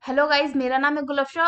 Hello guys, मेरा नाम है गुलफ्शा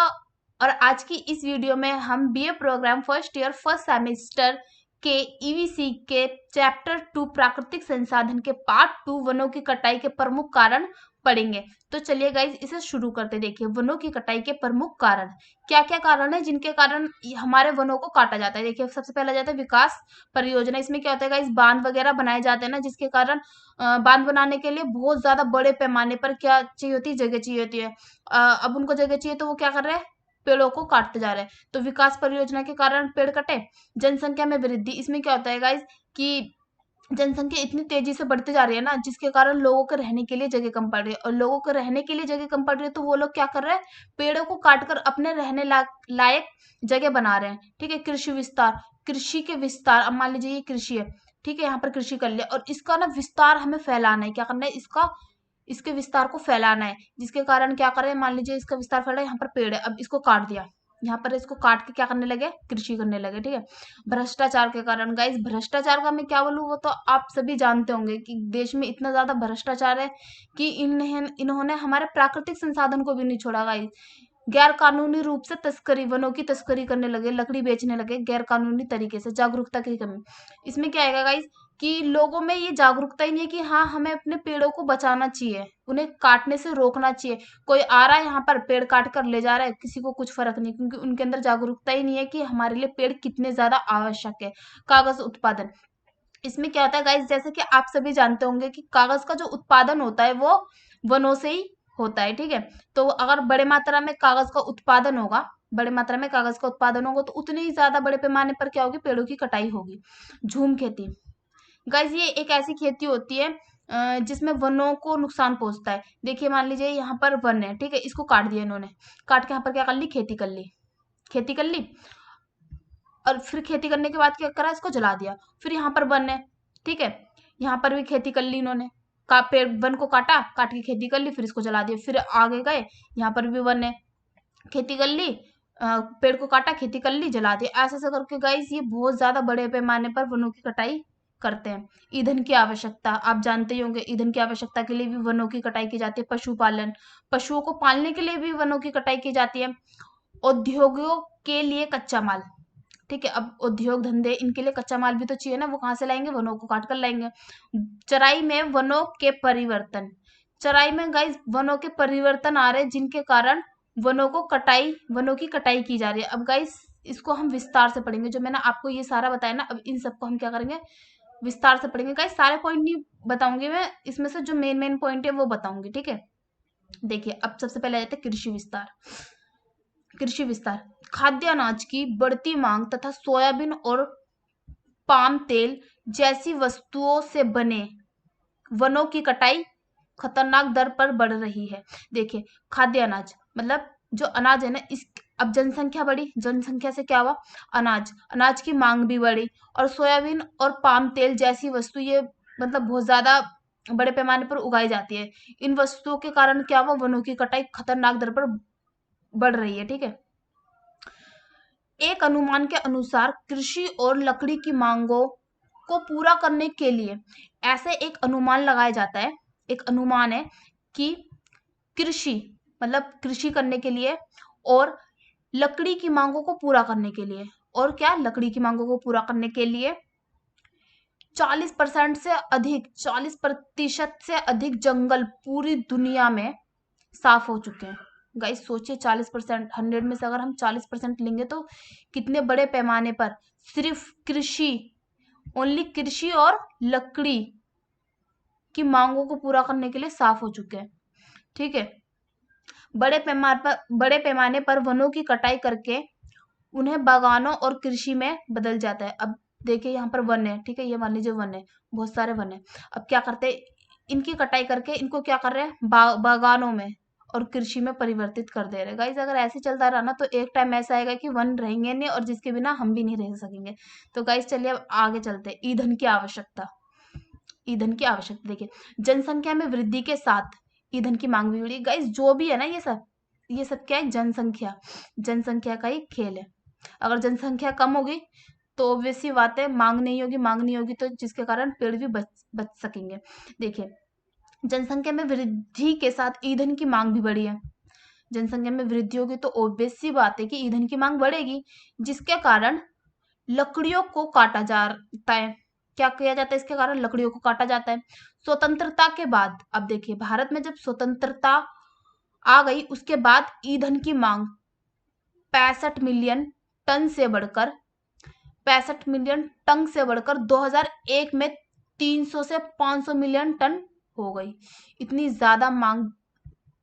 और आज की इस वीडियो में हम BA program first year first semester के ईवीसी के चैप्टर 2 प्राकृतिक संसाधन के पार्ट 2 वनों की कटाई के प्रमुख कारण पढ़ेंगे। तो चलिए गाइस, इसे शुरू करते। देखिए, वनों की कटाई के प्रमुख कारण क्या क्या कारण है जिनके कारण हमारे वनों को काटा जाता है। देखिए, सबसे पहला जाता है विकास परियोजना। इसमें क्या होता है गाइस, बांध वगैरह बनाए जाते हैं ना, जिसके कारण बांध बनाने के लिए बहुत ज्यादा बड़े पैमाने पर क्या चाहिए होती है, जगह चाहिए होती है। अब उनको जगह चाहिए तो वो क्या कर रहे हैं, पेड़ों को काटते जा रहे हैं। तो विकास परियोजना के कारण पेड़ कटे। जनसंख्या में वृद्धि, इसमें क्या होता है गाइस कि जनसंख्या इतनी तेजी से बढ़ती जा रही है ना, जिसके कारण लोगों को रहने के लिए जगह कम पड़ रही है, और लोगों को रहने के लिए जगह कम पड़ रही है तो वो लोग क्या कर रहे हैं, पेड़ों को काटकर अपने रहने लायक जगह बना रहे हैं। ठीक है। कृषि विस्तार, कृषि के विस्तार। अब मान लीजिए ये कृषि है, ठीक है, यहाँ पर कृषि कर लिया और इसका ना विस्तार हमें फैलाना है। क्या करना है, इसका इसके विस्तार को फैलाना है, जिसके कारण क्या करें, मान लीजिए इसका विस्तार फैला, यहाँ पर पेड़ है, अब इसको काट दिया, यहाँ पर इसको काट के क्या करने लगे, कृषि करने लगे। ठीक है। भ्रष्टाचार के कारण गाइस, भ्रष्टाचार का मैं क्या बोलूं, वो तो आप सभी जानते होंगे कि देश में इतना ज्यादा भ्रष्टाचार है कि इन्होंने हमारे प्राकृतिक संसाधन को भी नहीं छोड़ा गाइस। गैर कानूनी रूप से तस्करी, वनों की तस्करी करने लगे, लकड़ी बेचने लगे गैर कानूनी तरीके से। जागरूकता की कमी, इसमें क्या आएगा गाइस कि लोगों में ये जागरूकता ही नहीं है कि हाँ, हमें अपने पेड़ों को बचाना चाहिए, उन्हें काटने से रोकना चाहिए। कोई आ रहा है यहाँ पर पेड़ काट कर ले जा रहा है, किसी को कुछ फर्क नहीं, क्योंकि उनके अंदर जागरूकता ही नहीं है कि हमारे लिए पेड़ कितने ज्यादा आवश्यक है। कागज उत्पादन, इसमें क्या होता है गाइस, जैसे कि आप सभी जानते होंगे कि कागज का जो उत्पादन होता है वो वनों से ही होता है। ठीक है। तो अगर बड़े मात्रा में कागज का उत्पादन होगा, बड़े मात्रा में कागज का उत्पादन होगा तो उतनी ही ज्यादा बड़े पैमाने पर क्या होगी, पेड़ों की कटाई होगी। झूम खेती, गाइस ये एक ऐसी खेती होती है जिसमें वनों को नुकसान पहुंचता है। देखिए, मान लीजिए यहाँ पर वन है, ठीक है, इसको काट दिया इन्होंने, काट के यहाँ पर क्या कर ली, खेती कर ली, खेती कर ली। और फिर खेती करने के बाद क्या करा, इसको जला दिया। फिर यहाँ पर वन है, ठीक है, यहाँ पर भी खेती कर ली इन्होंने, का पेड़ वन को काटा, काट के खेती कर ली, फिर इसको जला दिया। फिर आगे गए, यहाँ पर भी वन है, खेती कर ली, पेड़ को काटा, खेती कर ली, जला दिया। ऐसे ऐसे करके गाइस ये बहुत ज्यादा बड़े पैमाने पर वनों की कटाई करते हैं। ईंधन की आवश्यकता, आप जानते ही होंगे, ईंधन की आवश्यकता के लिए भी वनों की कटाई की जाती है। पशुपालन, पशुओं को पालने के लिए भी वनों की कटाई की जाती है। उद्योगों के लिए कच्चा माल, ठीक है, अब उद्योग धंधे, इनके लिए कच्चा माल भी तो चाहिए ना, वो कहाँ से लाएंगे, वनों को काट कर लाएंगे। चराई में वनों के परिवर्तन, चराई में गाइस वनों के परिवर्तन आ रहे हैं, जिनके कारण वनों की कटाई की जा रही है। अब गाइस इसको हम विस्तार से पढ़ेंगे, जो मैंने आपको ये सारा बताया ना, अब इन सबको हम क्या करेंगे, विस्तार से पढ़ेंगे। गाइस सारे पॉइंट नहीं बताऊंगी मैं, इसमें से जो मेन मेन पॉइंट है वो बताऊंगी। ठीक है। देखिए, अब सबसे पहले आ जाता है कृषि विस्तार। कृषि विस्तार, खाद्य अनाज की बढ़ती मांग तथा सोयाबीन और पाम तेल जैसी वस्तुओं से बने वनों की कटाई खतरनाक दर पर बढ़ रही है। देखिए, खाद्य अनाज मतलब जो अनाज है ना, इस अब जनसंख्या बढ़ी, जनसंख्या से क्या हुआ, अनाज अनाज की मांग भी बढ़ी, और सोयाबीन और पाम तेल जैसी वस्तु ये मतलब बहुत ज्यादा बड़े पैमाने पर उगाई जाती है। इन वस्तुओं के कारण क्या हुआ, वनों की कटाई खतरनाक दर पर बढ़ रही है। ठीक है। एक अनुमान के अनुसार कृषि और लकड़ी की मांगों को पूरा करने के लिए ऐसे एक अनुमान लगाया जाता है, एक अनुमान है कि कृषि मतलब कृषि करने के लिए और लकड़ी की मांगों को पूरा करने के लिए, और क्या, लकड़ी की मांगों को पूरा करने के लिए 40% से अधिक जंगल पूरी दुनिया में साफ हो चुके हैं। गाइस सोचिए, 40%, 100 में से अगर हम 40% लेंगे तो कितने बड़े पैमाने पर सिर्फ कृषि, ओनली कृषि और लकड़ी की मांगों को पूरा करने के लिए साफ हो चुके हैं। ठीक है। बड़े पैमाने पर वनों की कटाई करके उन्हें बागानों और कृषि में बदल जाता है। अब देखिए, यहाँ पर वन है, ठीक है, ये मान लीजिए वन है, बहुत सारे वन है। अब क्या करते हैं, इनकी कटाई करके इनको क्या कर रहे हैं, बागानों में और कृषि में परिवर्तित कर दे रहे हैं। गाइस अगर ऐसे चलता रहा ना तो एक टाइम ऐसा आएगा कि वन रहेंगे नहीं, और जिसके बिना हम भी नहीं रह सकेंगे। तो गाइस चलिए अब आगे चलते हैं। ईंधन की आवश्यकता, ईंधन की आवश्यकता देखिए, जनसंख्या में वृद्धि के साथ ईंधन की मांग भी बढ़ी। गाइस जो भी है ना, ये सब क्या है, जनसंख्या, जनसंख्या का ही खेल है। अगर जनसंख्या कम होगी तो ऑब्वियस सी बात है, मांग नहीं होगी, मांग नहीं होगी तो जिसके कारण पेड़ भी बच सकेंगे। देखिए, जनसंख्या में वृद्धि के साथ ईंधन की मांग भी बढ़ी है। जनसंख्या में वृद्धि होगी तो ऑब्वियस सी बात है कि ईंधन की मांग बढ़ेगी, जिसके कारण लकड़ियों को काटा जाता है। क्या किया जाता है इसके कारण? लकड़ियों को काटा जाता है। स्वतंत्रता के बाद, अब देखिए भारत में जब स्वतंत्रता आ गई उसके बाद ईंधन की मांग 65 मिलियन टन से बढ़कर 2001 में 300 से 500 मिलियन टन हो गई। इतनी ज्यादा मांग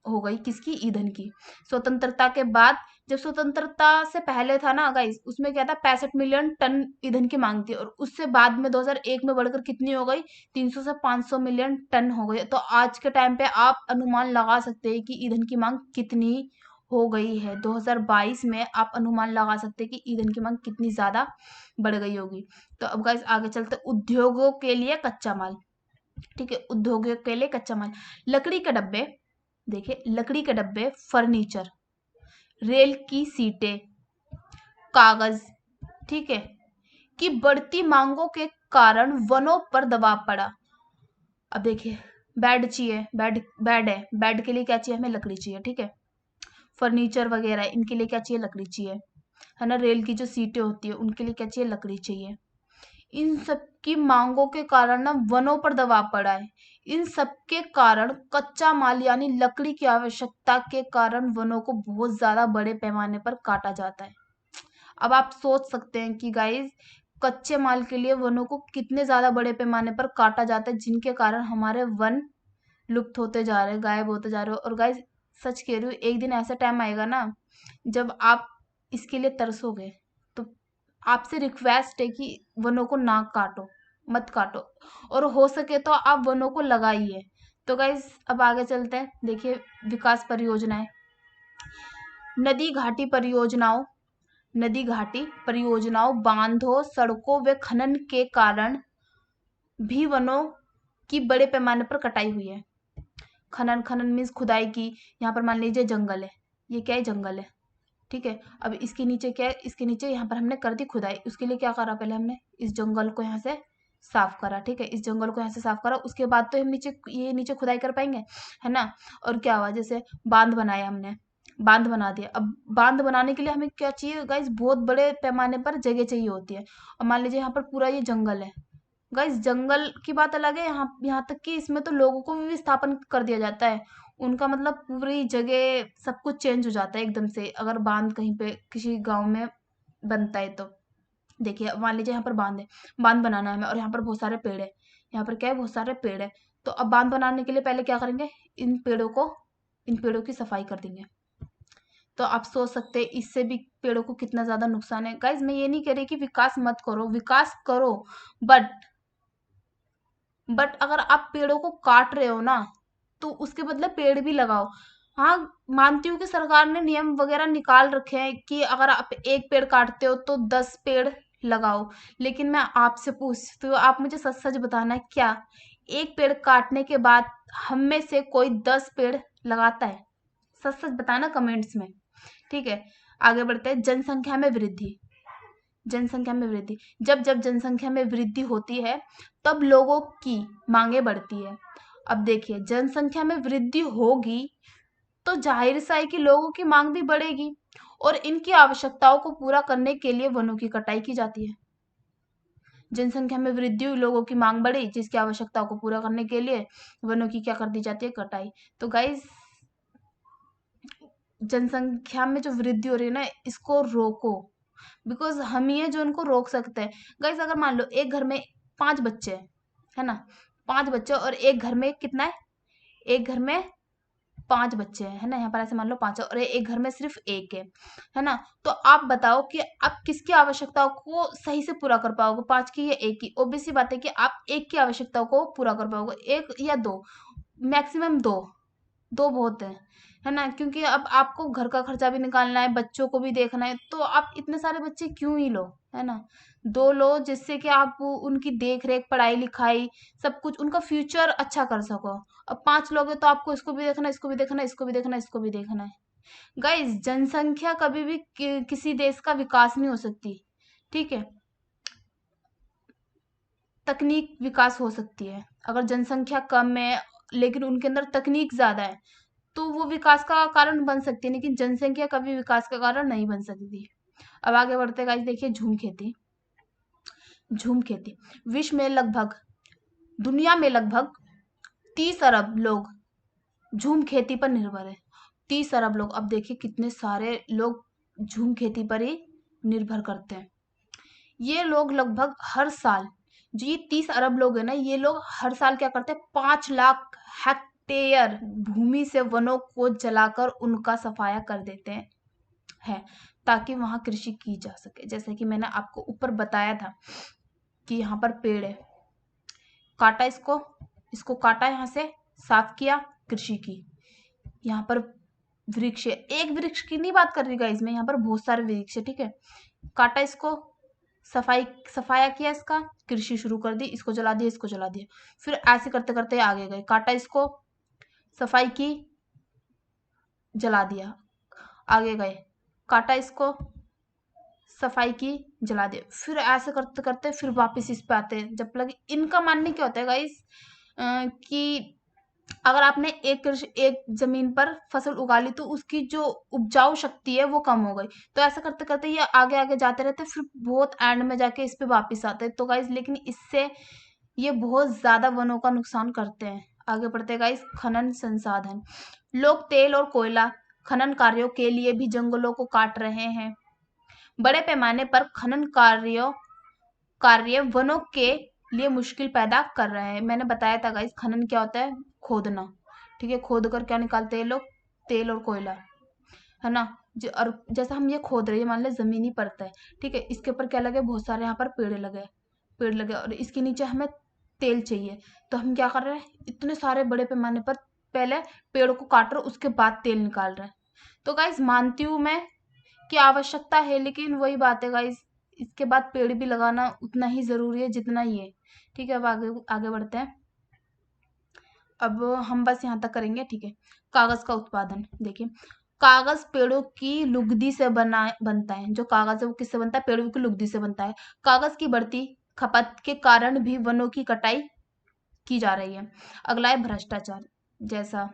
हो गई किसकी? ईंधन की। स्वतंत्रता के बाद, जब स्वतंत्रता से पहले था ना गाइस, उसमें क्या था, 65 मिलियन टन ईंधन की मांग थी, और उससे बाद में 2001 में बढ़कर कितनी हो गई? 300 से 500 मिलियन टन हो गई। तो आज के टाइम पे आप अनुमान लगा सकते हैं कि ईंधन की मांग कितनी हो गई है। 2022 में आप अनुमान लगा सकते हैं कि ईंधन की मांग कितनी ज्यादा बढ़ गई होगी। तो अब गाइस आगे चलते, उद्योगों के लिए कच्चा माल। ठीक है, उद्योगों के लिए कच्चा माल, लकड़ी के डब्बे, देखिए लकड़ी के डब्बे, फर्नीचर, रेल की सीटें, कागज, ठीक है, की बढ़ती मांगों के कारण वनों पर दबाव पड़ा। अब देखिए बेड चाहिए, बेड है, बेड के लिए क्या चाहिए? हमें लकड़ी चाहिए। ठीक है, फर्नीचर वगैरह इनके लिए क्या चाहिए? लकड़ी चाहिए, है ना। रेल की जो सीटें होती है उनके लिए क्या चाहिए? लकड़ी चाहिए। इन सब की मांगों के कारण ना वनों पर दबाव पड़ा है। इन सब के कारण कच्चा माल यानी लकड़ी की आवश्यकता के कारण वनों को बहुत ज्यादा बड़े पैमाने पर काटा जाता है। अब आप सोच सकते हैं कि गाइस कच्चे माल के लिए वनों को कितने ज्यादा बड़े पैमाने पर काटा जाता है, जिनके कारण हमारे वन लुप्त होते जा रहे हैं, गायब होते जा रहे हो। और गाइस सच कह रही हूँ, एक दिन ऐसा टाइम आएगा ना जब आप इसके लिए तरसोगे। तो आपसे रिक्वेस्ट है कि वनों को ना काटो, मत काटो, और हो सके तो आप वनों को लगाइए। तो गाइस अब आगे चलते हैं। देखिए विकास परियोजनाएं, नदी घाटी परियोजनाओं, नदी घाटी परियोजनाओं, बांधों, सड़कों व खनन के कारण भी वनों की बड़े पैमाने पर कटाई हुई है। खनन, खनन मीन्स खुदाई की। यहाँ पर मान लीजिए जंगल है, ये क्या है? जंगल है। ठीक है, अब इसके नीचे क्या है? इसके नीचे यहाँ पर हमने कर दी खुदाई। उसके लिए क्या करा? पहले हमने इस जंगल को यहाँ से साफ करा। ठीक है, इस जंगल को यहाँ से साफ करा, उसके बाद तो हम नीचे खुदाई कर पाएंगे, है ना। और क्या हुआ? जैसे बांध बनाया हमने, बांध बना दिया। अब बांध बनाने के लिए हमें क्या चाहिए गाइस? बहुत बड़े पैमाने पर जगह चाहिए होती है। अब मान लीजिए यहाँ पर पूरा ये जंगल है गाइस, जंगल की बात अलग है, यहाँ तक कि इसमें तो लोगों को भी विस्थापन कर दिया जाता है। उनका मतलब पूरी जगह सब कुछ चेंज हो जाता है एकदम से, अगर बांध कहीं पे किसी गांव में बनता है तो। देखिए अब मान लीजिए यहाँ पर बांध है, बांध बनाना है हमें, और यहाँ पर बहुत सारे पेड़ है। यहाँ पर क्या है? बहुत सारे पेड़ है। तो अब बांध बनाने के लिए पहले क्या करेंगे? इन पेड़ों की सफाई कर देंगे। तो आप सोच सकते हैं इससे भी पेड़ों को कितना ज्यादा नुकसान है। गाइज मैं ये नहीं कह रही कि विकास मत करो, विकास करो, बट अगर आप पेड़ों को काट रहे हो ना, तो उसके बदले पेड़ भी लगाओ। हाँ, मानती हूँ कि सरकार ने नियम वगैरह निकाल रखे हैं कि अगर आप एक पेड़ काटते हो तो 10 पेड़ लगाओ। लेकिन मैं आपसे पूछती हूँ, आप मुझे सच सच बताना, क्या एक पेड़ काटने के बाद हम में से कोई 10 पेड़ लगाता है? सच सच बताना कमेंट्स में। ठीक है, आगे बढ़ते हैं। जनसंख्या में वृद्धि, जनसंख्या में वृद्धि, जब जब जनसंख्या में वृद्धि होती है तब लोगों की मांगे बढ़ती है। अब देखिए जनसंख्या में वृद्धि होगी तो जाहिर सा है कि लोगों की मांग भी बढ़ेगी, और इनकी आवश्यकताओं को पूरा करने के लिए वनों की कटाई की जाती है। जनसंख्या में वृद्धि हुई, लोगों की मांग बढ़ी, जिसकी आवश्यकताओं को पूरा करने के लिए वनों की क्या कर दी जाती है? कटाई। तो गाइस जनसंख्या में जो वृद्धि हो रही है ना, इसको रोको, बिकॉज हम ही है जो उनको रोक सकते हैं। गाइस अगर मान लो एक घर में 5 बच्चे हैं, है ना, 5 बच्चे, और एक घर में कितना है? एक घर में 5 बच्चे हैं, है ना, यहाँ पर ऐसे मान लो 5 है, और एक घर में सिर्फ एक है ना। तो आप बताओ कि आप किसकी आवश्यकताओं को सही से पूरा कर पाओगे, 5 की या एक की? ऑब्वियस सी बात है कि आप एक की आवश्यकताओं को पूरा कर पाओगे, एक या दो, मैक्सिमम दो। दो बहुत है ना, क्योंकि अब आपको घर का खर्चा भी निकालना है, बच्चों को भी देखना है, तो आप इतने सारे बच्चे क्यों ही लो, है ना। दो लो जिससे कि आप उनकी देख रेख, पढ़ाई लिखाई, सब कुछ, उनका फ्यूचर अच्छा कर सको। अब 5 लोगे तो आपको इसको भी देखना, इसको भी देखना, इसको भी देखना, इसको भी देखना है। गाइस जनसंख्या कभी भी किसी देश का विकास नहीं हो सकती। ठीक है, तकनीक विकास हो सकती है। अगर जनसंख्या कम है लेकिन उनके अंदर तकनीक ज्यादा है तो वो विकास का कारण बन सकती है, लेकिन जनसंख्या कभी विकास का कारण नहीं बन सकती। अब आगे बढ़ते गाइस, देखिए झूम खेती। झूम खेती विश्व में लगभग, दुनिया में लगभग 30 अरब लोग झूम खेती पर निर्भर है। 30 अरब लोग, अब देखिए कितने सारे लोग झूम खेती पर ही निर्भर करते हैं। ये लोग लगभग हर साल, जो ये 30 अरब लोग है ना, ये लोग हर साल क्या करते हैं, 5 लाख हेक्टेयर भूमि से वनों को जलाकर उनका सफाया कर देते हैं, ताकि वहां कृषि की जा सके। जैसे कि मैंने आपको ऊपर बताया था कि यहाँ पर पेड़ है, काटा इसको, इसको काटा, यहाँ से साफ किया, कृषि की। यहाँ पर वृक्ष है, एक वृक्ष की नहीं बात कर रही गाइस मैं, यहाँ पर बहुत सारे वृक्ष है, ठीक है। काटा इसको, सफाया किया इसका, कृषि शुरू कर दी, इसको जला दिया, इसको जला दिया, फिर ऐसे करते करते आगे गए, काटा इसको, सफाई की, जला दिया, आगे गए, काटा इसको, सफाई की, जला दिया, फिर ऐसे करते करते फिर वापस इस पे आते हैं। जब लगे, इनका मानने क्या होता है गाइस, कि अगर आपने एक जमीन पर फसल उगा ली तो उसकी जो उपजाऊ शक्ति है वो कम हो गई, तो ऐसा करते करते ये आगे आगे जाते रहते, फिर बहुत एंड में जाके इस पे वापिस आते हैं। तो गाइस लेकिन इससे ये बहुत ज्यादा वनों का नुकसान करते हैं। आगे बढ़ते गाइस, खनन संसाधन। लोग तेल और कोयला खनन कार्यों के लिए भी जंगलों को काट रहे हैं। बड़े पैमाने पर खनन कार्य वनों के लिए मुश्किल पैदा कर रहे हैं। मैंने बताया था गाइस, खनन क्या होता है, खोदना, ठीक है। खोद कर क्या निकालते हैं लोग, तेल और कोयला, है ना। और जैसा हम ये खोद रहे हैं, मान लो जमीनी परत है, ठीक है, इसके ऊपर क्या लगे, बहुत सारे यहाँ पर पेड़ लगे और इसके नीचे हमें तेल चाहिए, तो हम क्या कर रहे हैं, इतने सारे बड़े पैमाने पर पहले पेड़ को काट रहे, उसके बाद तेल निकाल रहे हैं। तो गाइस मानती हूँ मैं कि आवश्यकता है, लेकिन वही बात है गाइस, इसके बाद पेड़ भी लगाना उतना ही जरूरी है जितना ये, ठीक है। अब आगे आगे बढ़ते हैं। अब हम बस यहाँ तक करेंगे, ठीक है। कागज का उत्पादन देखिए, कागज पेड़ों की लुगदी से बनता है। जो कागज है वो किससे बनता है, पेड़ों की लुगदी से बनता है। कागज की बढ़ती खपत के कारण भी वनों की कटाई की जा रही है। अगला है भ्रष्टाचार। जैसा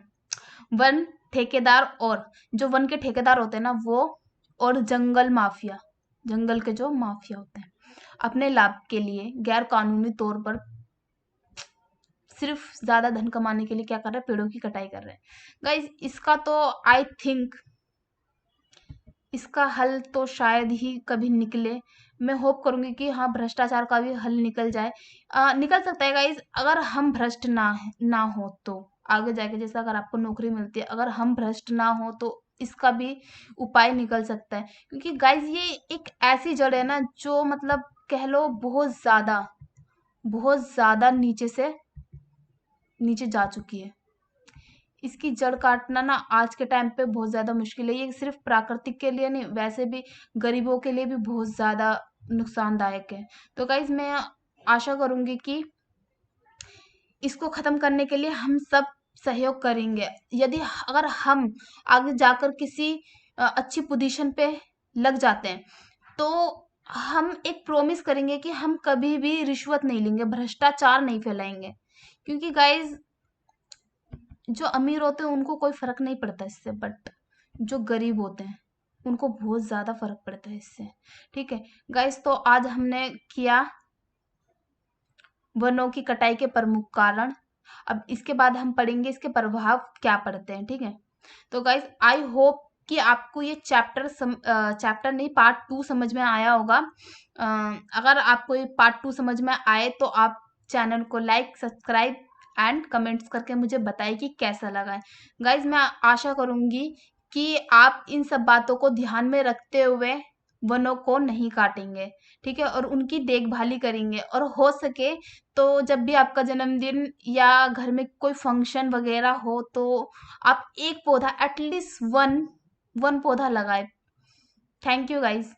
वन ठेकेदार, और जो वन के ठेकेदार होते हैं ना वो, और जंगल माफिया, जंगल के जो माफिया होते हैं, अपने लाभ के लिए गैर कानूनी तौर पर सिर्फ ज्यादा धन कमाने के लिए क्या कर रहे हैं, पेड़ों की कटाई कर रहे हैं। गाइस इसका तो आई थिंक इसका हल तो शायद ही कभी निकले। मैं होप करूंगी कि हाँ, भ्रष्टाचार का भी हल निकल जाए। निकल सकता है गाइस, अगर हम भ्रष्ट ना हो तो आगे जाके, जैसे अगर आपको नौकरी मिलती है, अगर हम भ्रष्ट ना हो तो इसका भी उपाय निकल सकता है। क्योंकि गाइस ये एक ऐसी जड़ है ना, जो मतलब कह लो बहुत ज्यादा नीचे से नीचे जा चुकी है। इसकी जड़ काटना ना आज के टाइम पे बहुत ज्यादा मुश्किल है। ये सिर्फ प्राकृतिक के लिए नहीं, वैसे भी गरीबों के लिए भी बहुत ज्यादा नुकसानदायक है। तो गाइज मैं आशा करूंगी कि इसको खत्म करने के लिए हम सब सहयोग करेंगे। यदि अगर हम आगे जाकर किसी अच्छी पोजीशन पे लग जाते हैं, तो हम एक प्रॉमिस करेंगे कि हम कभी भी रिश्वत नहीं लेंगे, भ्रष्टाचार नहीं फैलाएंगे। क्योंकि गाइज जो अमीर होते हैं उनको कोई फर्क नहीं पड़ता इससे, बट जो गरीब होते हैं उनको बहुत ज्यादा फर्क पड़ता है इससे, ठीक है। गाइस तो आज हमने किया वनों की कटाई के प्रमुख कारण। अब इसके बाद हम पढ़ेंगे इसके प्रभाव क्या पड़ते हैं, ठीक है। तो गाइस आई होप कि आपको ये चैप्टर नहीं, पार्ट 2 समझ में आया होगा। अगर आपको ये पार्ट 2 समझ में आए तो आप चैनल को लाइक, सब्सक्राइब एंड कमेंट्स करके मुझे बताइए कि कैसा लगा है। गाइज मैं आशा करूंगी कि आप इन सब बातों को ध्यान में रखते हुए वनों को नहीं काटेंगे, ठीक है, और उनकी देखभाली करेंगे। और हो सके तो जब भी आपका जन्मदिन या घर में कोई फंक्शन वगैरह हो, तो आप एक पौधा, एटलीस्ट वन पौधा लगाए। Thank you guys.